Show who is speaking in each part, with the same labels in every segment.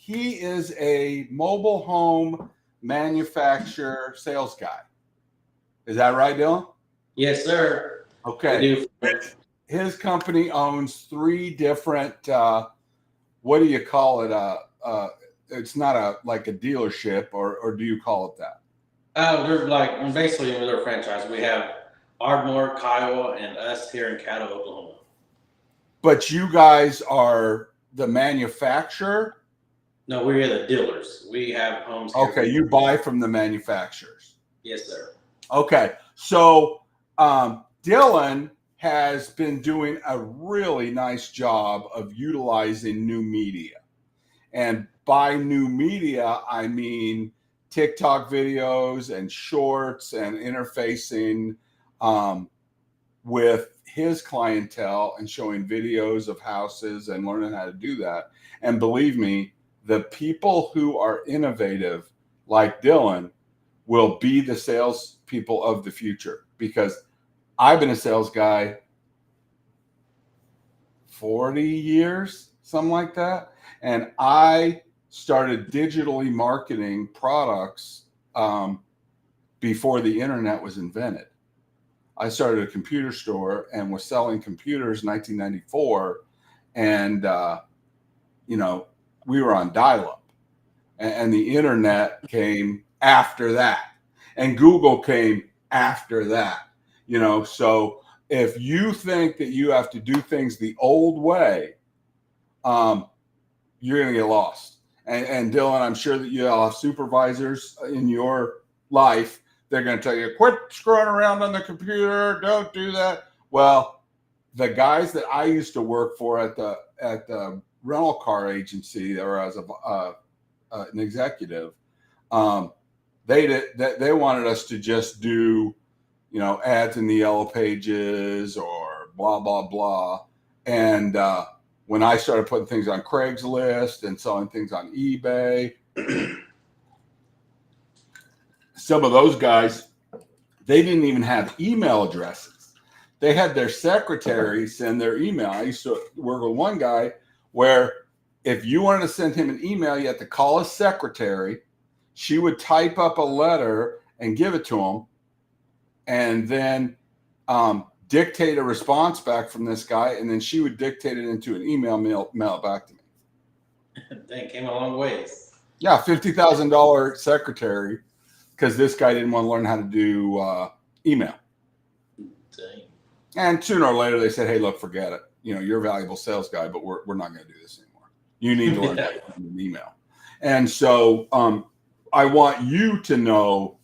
Speaker 1: he is a mobile home manufacturer sales guy. Is that right, Dylan?
Speaker 2: Yes, sir.
Speaker 1: Okay. His company owns 3 different. What do you call it? It's not like a dealership, or do you call it that?
Speaker 2: They're like basically they're a franchise. We have Ardmore, Kiowa, and us here in Caddo, Oklahoma.
Speaker 1: But you guys are the manufacturer?
Speaker 2: No, we're the dealers. We have homes here.
Speaker 1: Okay, you buy from the manufacturers.
Speaker 2: Yes, sir.
Speaker 1: Okay, so Dylan has been doing a really nice job of utilizing new media. And by new media, I mean TikTok videos and shorts and interfacing with his clientele and showing videos of houses and learning how to do that. And believe me, the people who are innovative like Dylan will be the sales people of the future, because I've been a sales guy 40 years, something like that. And I started digitally marketing products before the internet was invented. I started a computer store and was selling computers in 1994. And, we were on dial-up. And the internet came after that. And Google came after that. So if you think that you have to do things the old way, you're going to get lost. And Dylan, I'm sure that you'll have supervisors in your life. They're going to tell you, quit screwing around on the computer. Don't do that. Well, the guys that I used to work for at the rental car agency, or as an executive, they wanted us to just do, ads in the yellow pages or blah, blah, blah. And when I started putting things on Craigslist and selling things on eBay, some of those guys, they didn't even have email addresses. They had their secretary send their email. I used to work with one guy where if you wanted to send him an email, you had to call his secretary. She would type up a letter and give it to him, and then dictate a response back from this guy, and then she would dictate it into an email, mail it back to me.
Speaker 2: That came a long ways.
Speaker 1: Yeah, $50,000 secretary, because this guy didn't want to learn how to do email.
Speaker 2: Dang.
Speaker 1: And sooner or later, they said, hey, look, forget it. You're a valuable sales guy, but we're not going to do this anymore. You need to learn how to use an email. And so I want you to know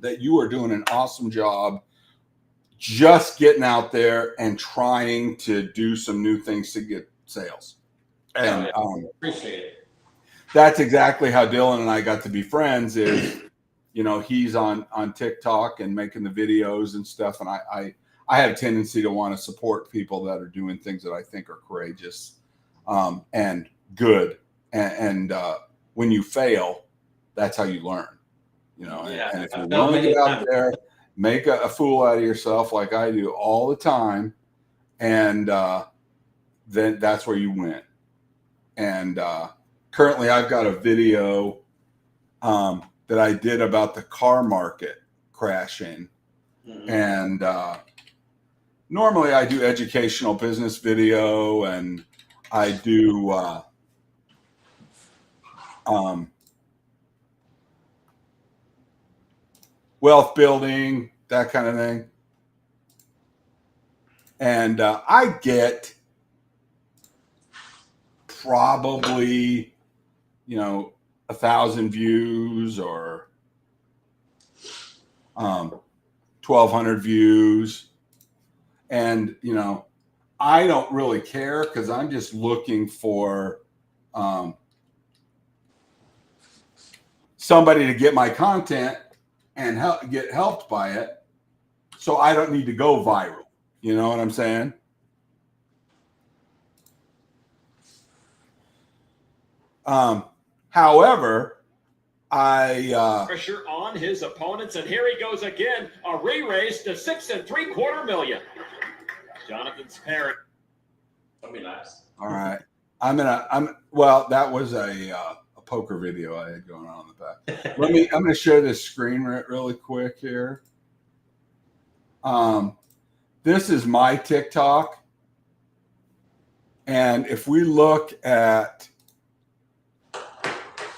Speaker 1: that you are doing an awesome job just getting out there and trying to do some new things to get sales. And
Speaker 2: appreciate it.
Speaker 1: That's exactly how Dylan and I got to be friends. Is he's on TikTok and making the videos and stuff, and I have a tendency to want to support people that are doing things that I think are courageous and good. And when you fail, that's how you learn. And if you want to get out there, make a fool out of yourself like I do all the time, and then that's where you win. And currently, I've got a video that I did about the car market crashing. Mm-hmm. And normally I do educational business video, and I do wealth building, that kind of thing. And I get probably, 1,000 views or 1,200 views. And, I don't really care, because I'm just looking for somebody to get my content and get helped by it. So I don't need to go viral. You know what I'm saying? However,
Speaker 3: pressure on his opponents, and here he goes again. A re-raise to $6 3/4 million. Jonathan's parent.
Speaker 2: That'd be nice.
Speaker 1: All right. Well, that was a poker video I had going on in the back. I'm going to share this screen really quick here. This is my TikTok. And if we look at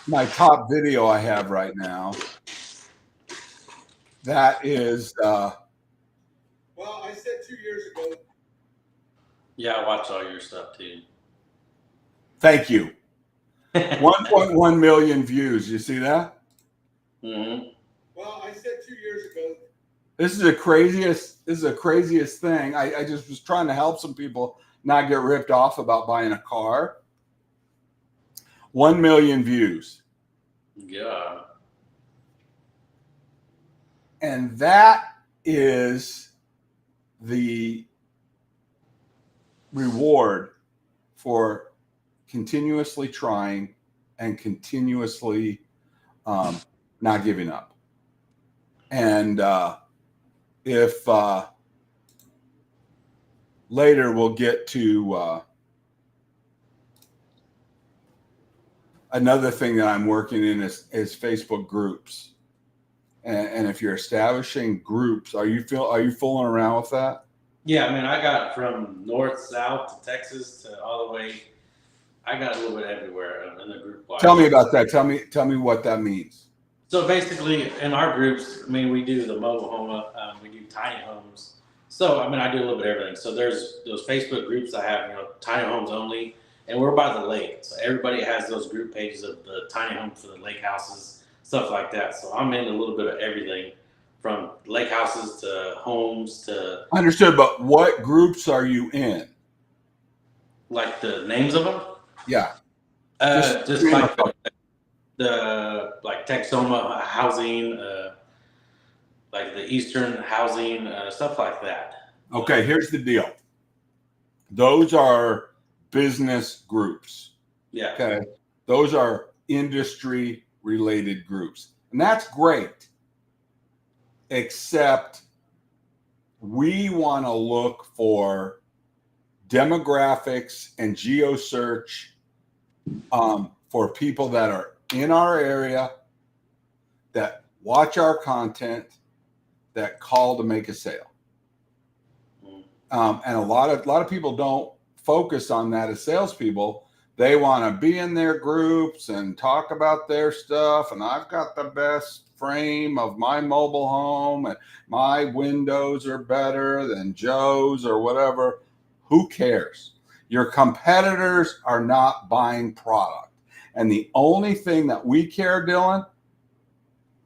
Speaker 1: my top video I have right now, that is, well, I said 2 years ago.
Speaker 2: Yeah, I watch all your stuff too.
Speaker 1: Thank you. 1.1 million views. You see that?
Speaker 2: Mm-hmm.
Speaker 1: Well, I said 2 years ago. This is the craziest thing. I just was trying to help some people not get ripped off about buying a car. 1 million views.
Speaker 2: Yeah.
Speaker 1: And that is the reward for continuously trying and continuously not giving up. And if later we'll get to another thing that I'm working in is Facebook groups. And if you're establishing groups, are you fooling around with that?
Speaker 2: Yeah, I mean, I got from north, south to Texas to all the way. I got a little bit everywhere in the group.
Speaker 1: Tell me about that. Tell me what that means.
Speaker 2: So basically, in our groups, I mean, we do the mobile home, we do tiny homes. So I mean, I do a little bit of everything. So there's those Facebook groups I have, tiny homes only, and we're by the lake. So everybody has those group pages of the tiny homes for the lake houses, stuff like that. So I'm in a little bit of everything, from lake houses to homes to.
Speaker 1: Understood, but what groups are you in?
Speaker 2: Like the names of them?
Speaker 1: Yeah.
Speaker 2: Just like the Texoma housing, like the Eastern housing, stuff like that.
Speaker 1: Okay, here's the deal. Those are business groups.
Speaker 2: Yeah.
Speaker 1: Okay. Those are industry related groups. And that's great. Except we want to look for demographics and geo search for people that are in our area, that watch our content, that call to make a sale. And a lot of people don't focus on that as salespeople. They want to be in their groups and talk about their stuff. And I've got the best frame of my mobile home, and my windows are better than Joe's or whatever. Who cares? Your competitors are not buying product. And the only thing that we care, Dylan,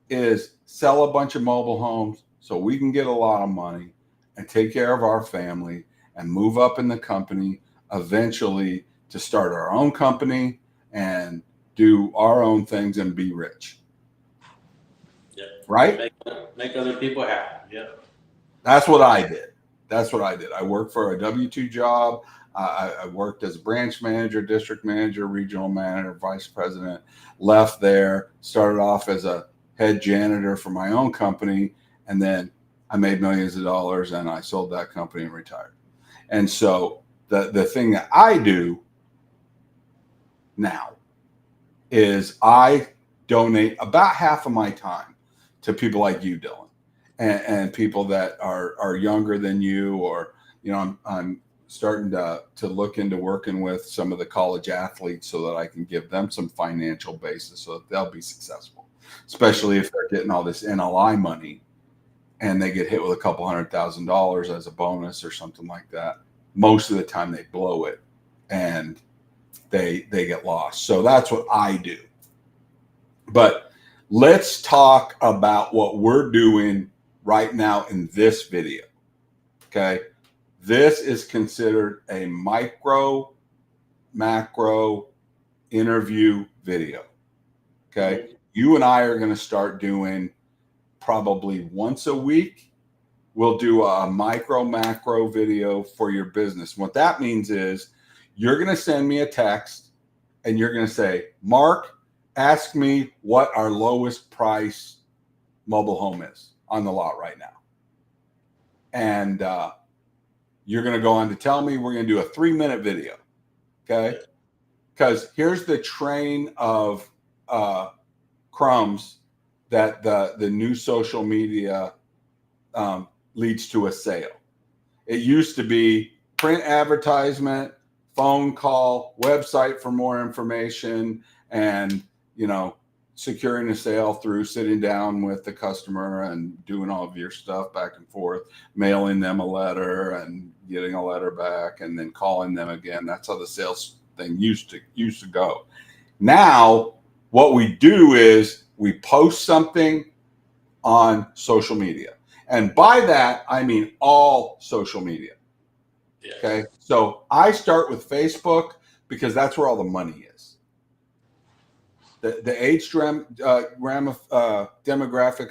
Speaker 1: is sell a bunch of mobile homes so we can get a lot of money and take care of our family and move up in the company eventually to start our own company and do our own things and be rich.
Speaker 2: Yeah.
Speaker 1: Right?
Speaker 2: Make other people happy. Yeah.
Speaker 1: That's what I did. I worked for a W-2 job. I worked as a branch manager, district manager, regional manager, vice president, left there, started off as a head janitor for my own company. And then I made millions of dollars and I sold that company and retired. And so the thing that I do now is I donate about half of my time to people like you, Dylan, and people that are younger than you, or, I'm starting to look into working with some of the college athletes so that I can give them some financial basis so that they'll be successful, especially if they're getting all this NLI money and they get hit with a couple $100,000 as a bonus or something like that. Most of the time they blow it and they get lost. So that's what I do. But let's talk about what we're doing right now in this video. Okay. This is considered a micro, macro interview video. Okay. You and I are going to start doing probably once a week. We'll do a micro, macro video for your business. What that means is you're going to send me a text and you're going to say, Mark, ask me what our lowest price mobile home is on the lot right now. And you're going to go on to tell me. We're going to do a 3-minute video. Okay. because here's the train of crumbs that the new social media leads to a sale. It used to be print advertisement, phone call, website for more information, and, you know, securing a sale through sitting down with the customer and doing all of your stuff back and forth, mailing them a letter and getting a letter back and then calling them again. That's how the sales thing used to go. Now, what we do is we post something on social media. And by that, I mean all social media.
Speaker 2: Yeah.
Speaker 1: Okay. So I start with Facebook because that's where all the money is. The age demographic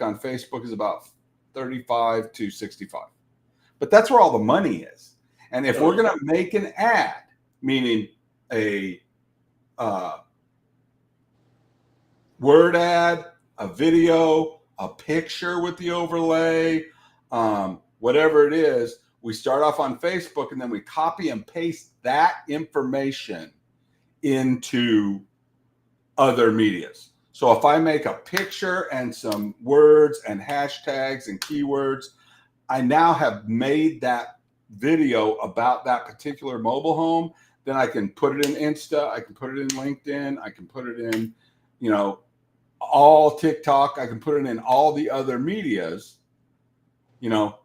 Speaker 1: on Facebook is about 35 to 65. But that's where all the money is. And if we're going to make an ad, meaning a word ad, a video, a picture with the overlay, whatever it is, we start off on Facebook and then we copy and paste that information into other medias. So if I make a picture and some words and hashtags and keywords, I now have made that video about that particular mobile home. Then I can put it in Insta, I can put it in LinkedIn, I can put it in, you know, all TikTok, I can put it in all the other medias, you know,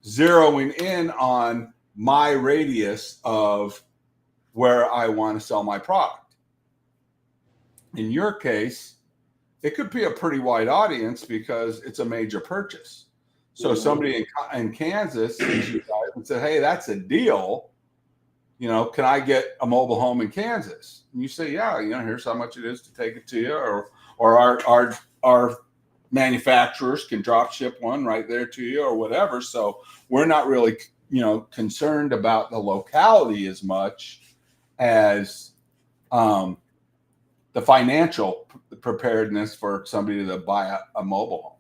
Speaker 1: zeroing in on my radius of where I want to sell my product. In your case, it could be a pretty wide audience because it's a major purchase. So somebody in Kansas sees you guys and said, hey, that's a deal. You know, can I get a mobile home in Kansas? And you say, yeah, you know, here's how much it is to take it to you, or our manufacturers can drop ship one right there to you or whatever. So we're not really, you know, concerned about the locality as much as the financial preparedness for somebody to buy a mobile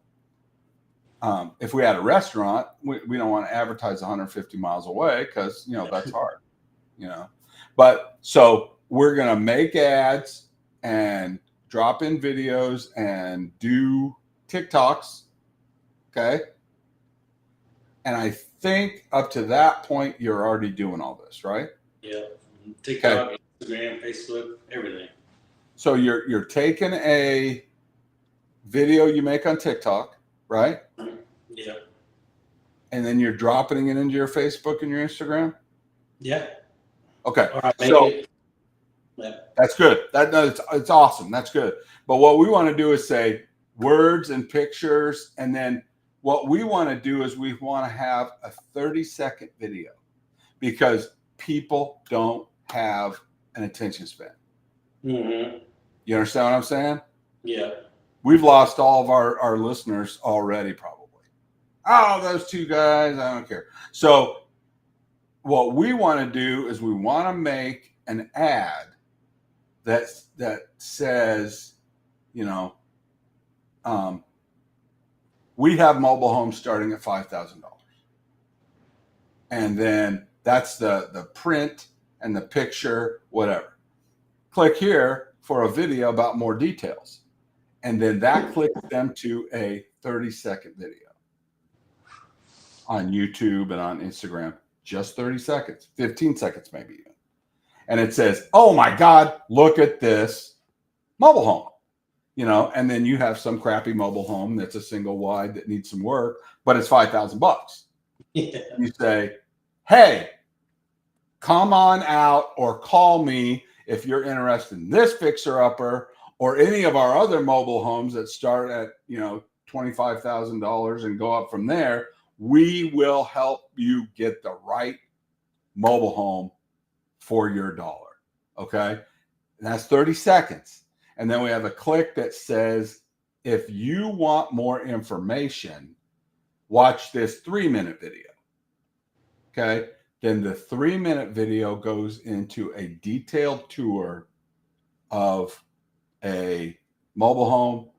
Speaker 1: home. If we had a restaurant, we don't want to advertise 150 miles away because, you know, that's hard, you know. But so we're going to make ads and drop in videos and do TikToks. Okay. And I think up to that point, you're already doing all this, right?
Speaker 2: Yeah. TikTok, okay. Instagram, Facebook, everything.
Speaker 1: So you're taking a video you make on TikTok, right?
Speaker 2: Yeah.
Speaker 1: And then you're dropping it into your Facebook and your Instagram?
Speaker 2: Yeah.
Speaker 1: Okay.
Speaker 2: So yeah.
Speaker 1: That's good. It's awesome. That's good. But what we want to do is say words and pictures. And then what we want to do is we want to have a 30-second video because people don't have an attention span.
Speaker 2: Mm-hmm.
Speaker 1: You understand what I'm saying?
Speaker 2: Yeah.
Speaker 1: We've lost all of our listeners already, probably. Oh, those two guys, I don't care. So what we want to do is we want to make an ad that says, you know, we have mobile homes starting at $5,000. And then that's the print and the picture, whatever. Click here for a video about more details. And then that clicks them to a 30-second video on YouTube and on Instagram. Just 30 seconds, 15 seconds maybe even. And it says, oh my God, look at this mobile home. You know, and then you have some crappy mobile home that's a single wide that needs some work, but it's $5,000.
Speaker 2: Yeah.
Speaker 1: You say, hey, come on out or call me if you're interested in this fixer-upper or any of our other mobile homes that start at, you know, $25,000 and go up from there. We will help you get the right mobile home for your dollar. Okay. And that's 30 seconds. And then we have a click that says, if you want more information, watch this 3-minute video. Okay. Then the 3-minute video goes into a detailed tour of a mobile home.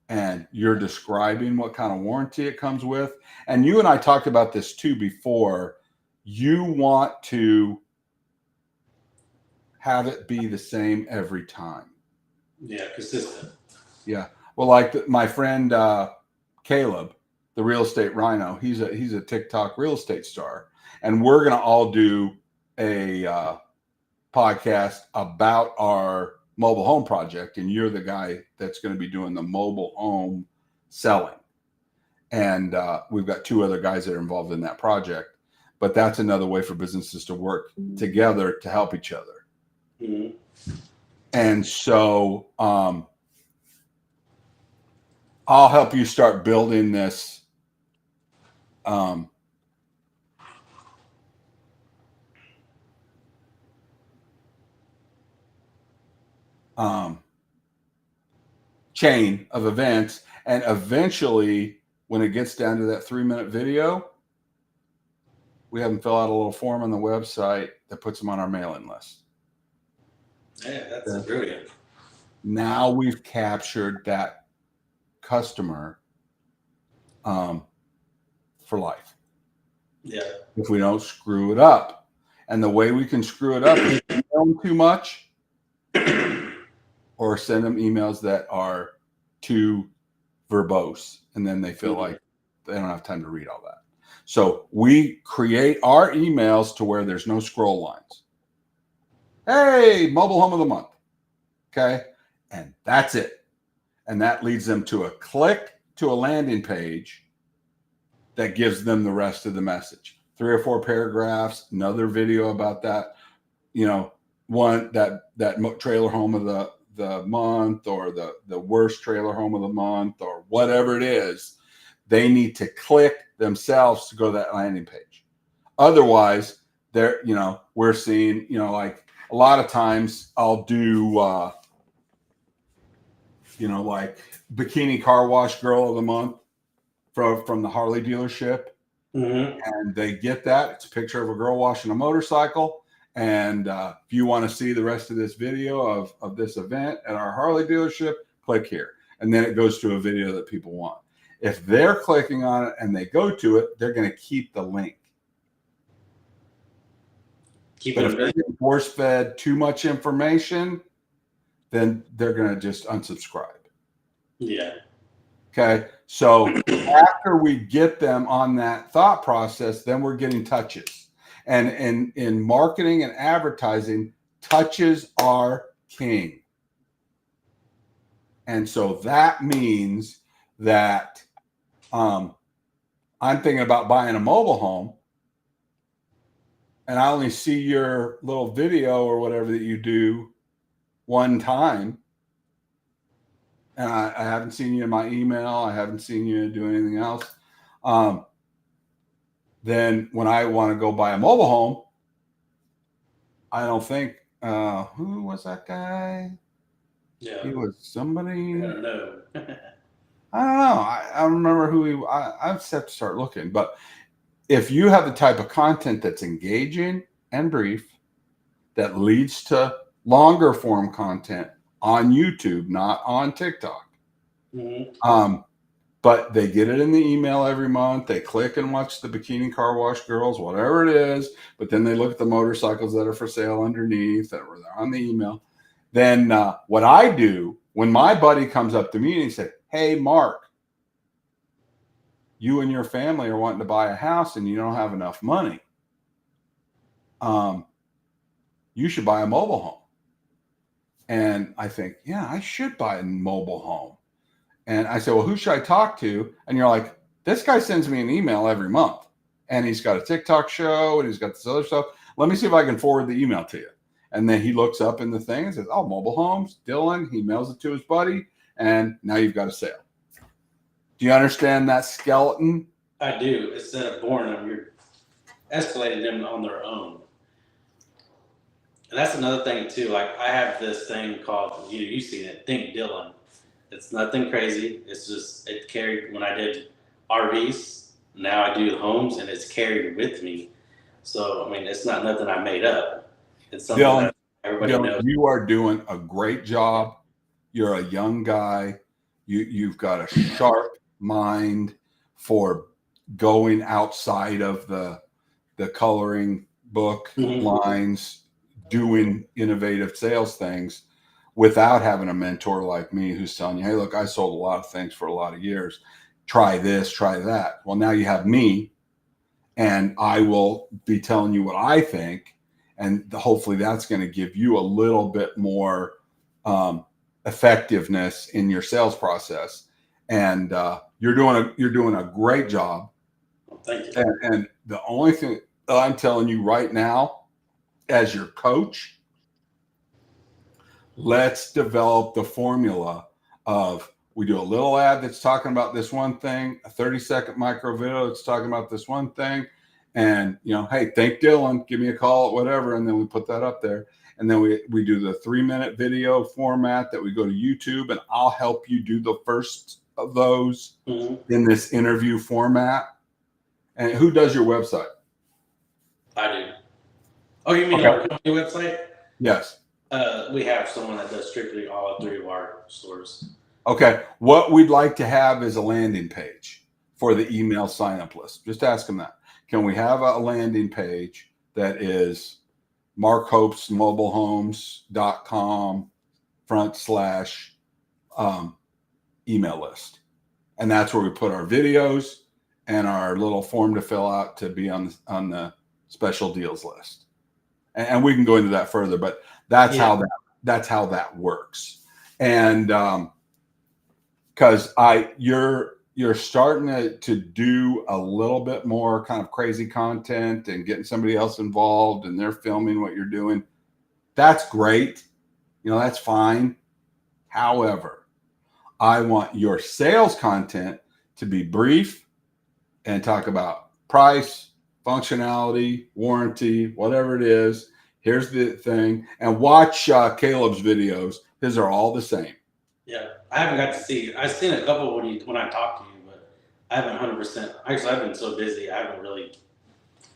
Speaker 1: And you're describing what kind of warranty it comes with. And you and I talked about this too before. You want to have it be the same every time.
Speaker 2: Yeah, consistent.
Speaker 1: Yeah. Well, like my friend Caleb, the real estate rhino, he's a TikTok real estate star, and we're gonna all do a podcast about our mobile home project, and you're the guy that's going to be doing the mobile home selling. And we've got 2 other guys that are involved in that project, but that's another way for businesses to work together to help each other.
Speaker 2: Mm-hmm.
Speaker 1: And so I'll help you start building this chain of events, and eventually when it gets down to that 3-minute video, we have them fill out a little form on the website that puts them on our mailing list.
Speaker 2: Yeah, that's brilliant.
Speaker 1: Now we've captured that customer for life.
Speaker 2: Yeah.
Speaker 1: If we don't screw it up. And the way we can screw it up is email them too much or send them emails that are too verbose, and then they feel like they don't have time to read all that. So we create our emails to where there's no scroll lines. Hey, mobile home of the month. Okay. And that's it. And that leads them to a click to a landing page that gives them the rest of the message. 3 or 4 paragraphs, another video about that, one that trailer home of the month, or the worst trailer home of the month, or whatever it is. They need to click themselves to go to that landing page. Otherwise, we're seeing, like a lot of times I'll do, like bikini car wash girl of the month from the Harley dealership.
Speaker 2: Mm-hmm.
Speaker 1: And they get that. It's a picture of a girl washing a motorcycle. And if you want to see the rest of this video of this event at our Harley dealership, click here. And then it goes to a video that people want. If they're clicking on it and they go to it, they're going to keep the link. But if they're getting force-fed too much information, then they're going to just unsubscribe.
Speaker 2: Yeah.
Speaker 1: Okay. So after we get them on that thought process, then we're getting touches. And in marketing and advertising, touches are king. And so that means that I'm thinking about buying a mobile home, and I only see your little video or whatever that you do one time. And I haven't seen you in my email. I haven't seen you do anything else. Then when I want to go buy a mobile home, I don't think, who was that guy?
Speaker 2: Yeah.
Speaker 1: He was somebody.
Speaker 2: I don't know.
Speaker 1: I don't know. I don't remember who he. I just have to start looking. But if you have the type of content that's engaging and brief, that leads to longer form content on YouTube, not on TikTok.
Speaker 2: Mm-hmm.
Speaker 1: But they get it in the email every month. They click and watch the bikini car wash girls, whatever it is. But then they look at the motorcycles that are for sale underneath that were on the email. Then what I do when my buddy comes up to me and he said, "Hey, Mark, you and your family are wanting to buy a house and you don't have enough money. You should buy a mobile home." And I think, yeah, I should buy a mobile home. And I said, well, who should I talk to? And you're like, this guy sends me an email every month, and he's got a TikTok show and he's got this other stuff. Let me see if I can forward the email to you. And then he looks up in the thing and says, oh, mobile homes, Dylan. He mails it to his buddy, and now you've got a sale. Do you understand that skeleton?
Speaker 2: I do. Instead of boring them, you're escalating them on their own. And that's another thing too. Like I have this thing called, you've seen it, Think Dylan. It's nothing crazy. It's just, it carried when I did RVs. Now I do homes, and it's carried with me. So, I mean, it's not nothing I made up. It's something that everybody knows.
Speaker 1: You are doing a great job. You're a young guy. You've got a sharp mind for going outside of the coloring book lines, doing innovative sales things without having a mentor like me who's telling you, hey, look, I sold a lot of things for a lot of years. Try this, try that. Well, now you have me, and I will be telling you what I think. And hopefully that's going to give you a little bit more effectiveness in your sales process. And you're doing a great job.
Speaker 2: Thank you.
Speaker 1: And the only thing that I'm telling you right now, as your coach, let's develop the formula of, we do a little ad that's talking about this one thing, a 30-second micro video that's talking about this one thing. And, hey, thank Dylan, give me a call, whatever. And then we put that up there. And then we do the 3-minute video format that we go to YouTube, and I'll help you do the first of those in this interview format. And who does your website?
Speaker 2: I do. Oh, you mean our company website?
Speaker 1: Yes.
Speaker 2: We have someone that does strictly all 3 of our stores.
Speaker 1: Okay. What we'd like to have is a landing page for the email sign-up list. Just ask them that. Can we have a landing page that is markhopesmobilehomes.com email list? And that's where we put our videos and our little form to fill out to be on the special deals list. And we can go into that further, but that's how that works. And because you're starting to do a little bit more kind of crazy content and getting somebody else involved, and they're filming what you're doing. That's great. That's fine. However, I want your sales content to be brief and talk about price, functionality, warranty, whatever it is. Here's the thing. And watch Caleb's videos. His are all the same.
Speaker 2: Yeah, I haven't got to see. I've seen a couple when I talked to you, but I haven't 100%. Actually, I've been so busy, I haven't really.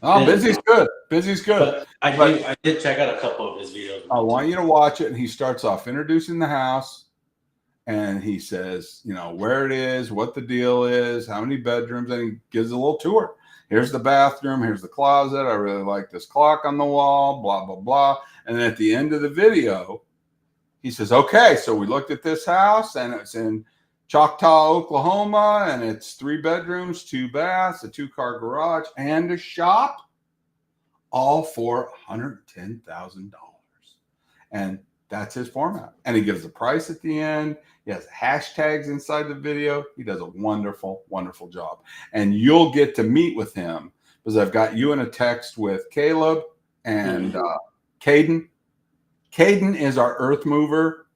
Speaker 1: Oh, busy's good. Busy's good.
Speaker 2: But I did check out a couple of his videos.
Speaker 1: I want you to watch it. And he starts off introducing the house, and he says, where it is, what the deal is, how many bedrooms, and he gives a little tour. Here's the bathroom. Here's the closet. I really like this clock on the wall, blah, blah, blah. And then at the end of the video, he says, okay, so we looked at this house, and it's in Choctaw, Oklahoma, and it's 3 bedrooms, 2 baths, a 2-car garage, and a shop, all for $110,000. And that's his format. And he gives the price at the end. He has hashtags inside the video. He does a wonderful, wonderful job. And you'll get to meet with him, because I've got you in a text with Caleb and Caden. Caden is our earth mover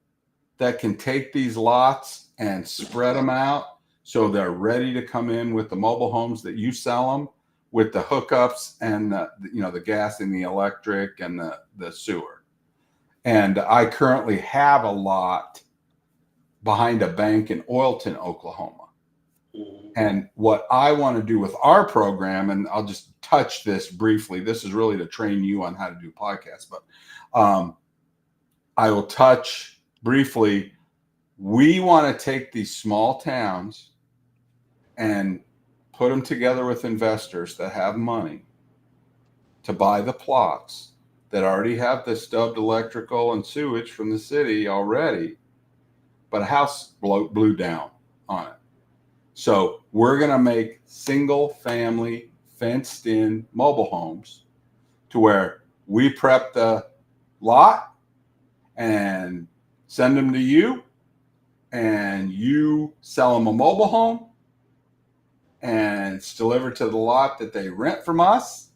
Speaker 1: that can take these lots and spread them out so they're ready to come in with the mobile homes that you sell them, with the hookups and the gas and the electric and the sewer. And I currently have a lot behind a bank in Oilton, Oklahoma. And what I want to do with our program, and I'll just touch this briefly, this is really to train you on how to do podcasts, but I will touch briefly. We want to take these small towns and put them together with investors that have money to buy the plots that already have the stubbed electrical and sewage from the city already, but a house blew down on it. So we're going to make single family fenced in mobile homes to where we prep the lot and send them to you, and you sell them a mobile home, and it's delivered to the lot that they rent from us.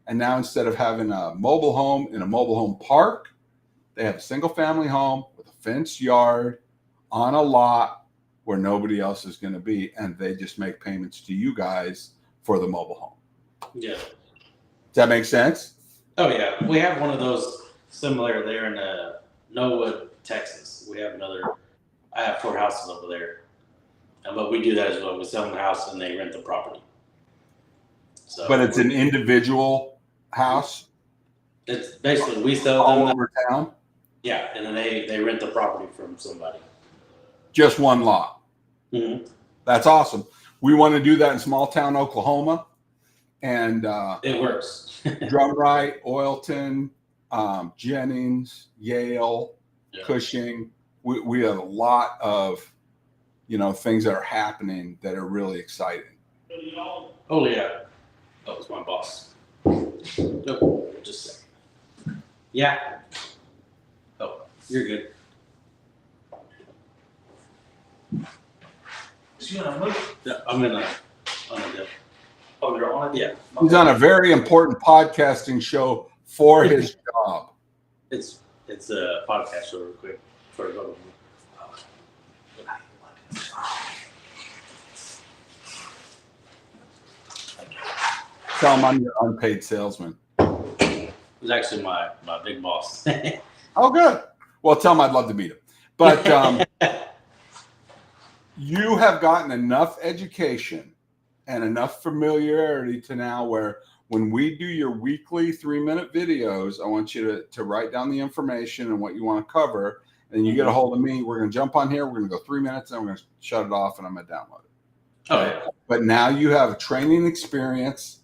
Speaker 1: And now instead of having a mobile home in a mobile home park, they have a single family home with a fenced yard on a lot where nobody else is going to be. And they just make payments to you guys for the mobile home.
Speaker 2: Yeah.
Speaker 1: Does that make sense?
Speaker 2: Oh, yeah. We have one of those similar there in Norwood, Texas. I have 4 houses over there. But we do that as well. We sell them the house and they rent the property. So,
Speaker 1: but it's an individual house?
Speaker 2: It's basically, we sell
Speaker 1: all
Speaker 2: them
Speaker 1: over town?
Speaker 2: Yeah, and then they rent the property from somebody.
Speaker 1: Just one lot.
Speaker 2: Mm-hmm.
Speaker 1: That's awesome. We want to do that in small town Oklahoma, and
Speaker 2: it works.
Speaker 1: Drumright, Oilton, Jennings, Yale,
Speaker 2: Yeah.
Speaker 1: Cushing. We have a lot of, things that are happening that are really exciting.
Speaker 2: Oh yeah, that was my boss. Oh, just a second. Yeah. Oh, you're good.
Speaker 4: Is he on a move?
Speaker 2: Yeah, I'm on a dip.
Speaker 4: Oh, you're on it?
Speaker 2: Yeah,
Speaker 1: He's on a very important podcasting show for his job.
Speaker 2: it's a podcast show real quick for a
Speaker 1: Tell him I'm your unpaid salesman.
Speaker 2: It was actually my big boss.
Speaker 1: Oh, good. Well, tell him I'd love to meet him. But you have gotten enough education and enough familiarity to now where when we do your weekly 3-minute videos, I want you to write down the information and what you want to cover. And you get a hold of me. We're going to jump on here. We're going to go 3 minutes and we're going to shut it off and I'm going to download it.
Speaker 2: Oh yeah.
Speaker 1: But now you have a training experience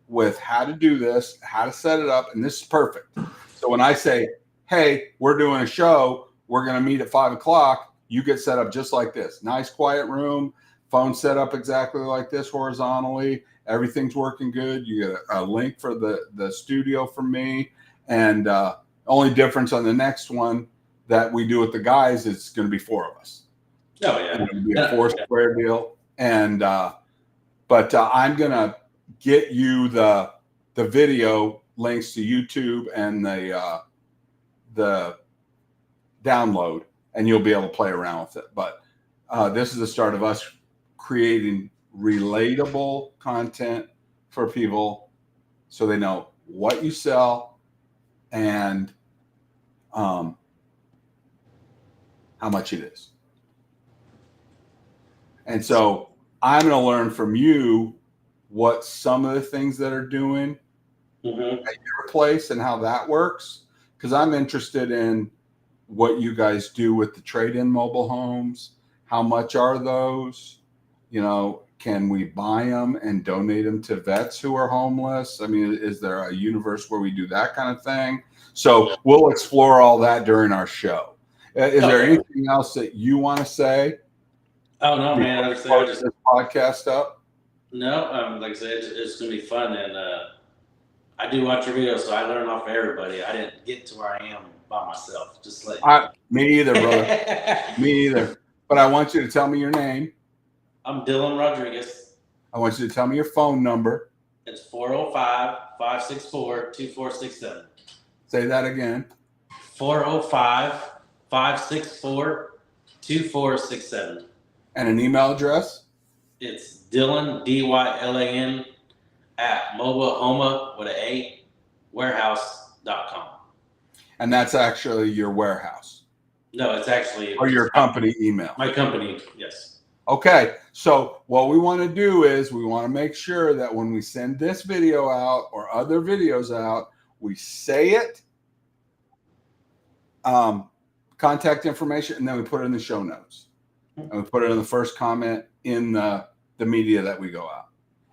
Speaker 1: with how to do this, how to set it up. And this is perfect. So when I say, hey, we're doing a show, we're going to meet at 5:00, you get set up just like this. Nice, quiet room, phone set up exactly like this horizontally. Everything's working good. You get a link for the studio from me. And only difference on the next one that we do with the guys is going to be 4 of us.
Speaker 2: Oh yeah.
Speaker 1: It'll be a 4-square deal. And but I'm going to get you the video links to YouTube and the download, and you'll be able to play around with it. But this is the start of us creating relatable content for people so they know what you sell and how much it is. And so I'm going to learn from you what some of the things that are doing at your place and how that works, because I'm interested in what you guys do with the trade-in mobile homes. How much are those? Can we buy them and donate them to vets who are homeless? I mean, is there a universe where we do that kind of thing? So we'll explore all that during our show. Is there anything else that you want to say?
Speaker 2: Oh no, man! I
Speaker 1: Close
Speaker 2: just
Speaker 1: this podcast up.
Speaker 2: no. Like I said, it's gonna be fun, and I do watch your videos, so I learn off of everybody. I didn't get to where I am by myself. Just like
Speaker 1: Me either, brother. Me either. But I want you to tell me your name.
Speaker 2: I'm Dylan Rodriguez.
Speaker 1: I want you to tell me your phone number.
Speaker 2: It's 405-564-2467.
Speaker 1: Say that again.
Speaker 2: 405-564-2467.
Speaker 1: And an email address.
Speaker 2: It's Dylan, DYLAN, at mobilehoma with an A, warehouse.com.
Speaker 1: And that's actually your warehouse.
Speaker 2: No, it's actually
Speaker 1: Or your company email.
Speaker 2: my company. Yes.
Speaker 1: Okay. So what we want to do is we want to make sure that when we send this video out or other videos out, we say it, contact information, and then we put it in the show notes. And we put it in the first comment in the media that we go out.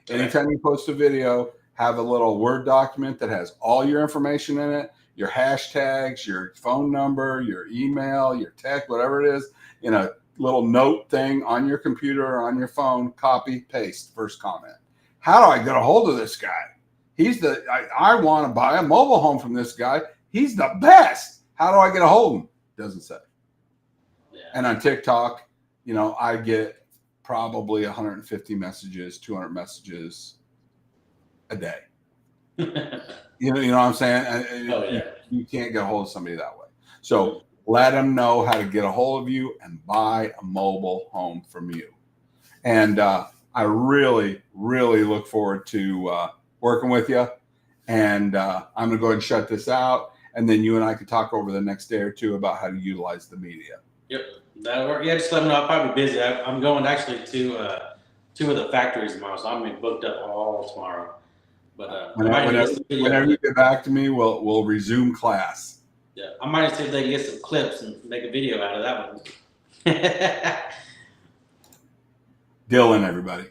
Speaker 1: Anytime you post a video, have a little Word document that has all your information in it, your hashtags, your phone number, your email, your text, whatever it is, in a little note thing on your computer or on your phone, copy, paste, first comment. How do I get a hold of this guy? I want to buy a mobile home from this guy. He's the best. How do I get a hold of him? Doesn't say.
Speaker 2: Yeah.
Speaker 1: And on TikTok, I get probably 150 messages, 200 messages a day. You know what I'm saying?
Speaker 2: Oh, yeah.
Speaker 1: You can't get a hold of somebody that way. So let them know how to get a hold of you and buy a mobile home from you. And I really, really look forward to working with you. And I'm going to go ahead and shut this out. And then you and I could talk over the next day or two about how to utilize the media.
Speaker 2: Yep. That'll work. Yeah, just let me know. I'll probably be busy. I'm going actually to 2 of the factories tomorrow, so I'm going to be booked up all tomorrow. But
Speaker 1: whenever you get back to me, we'll resume class.
Speaker 2: Yeah, I might see if they can get some clips and make a video out of that one.
Speaker 1: Dylan, everybody.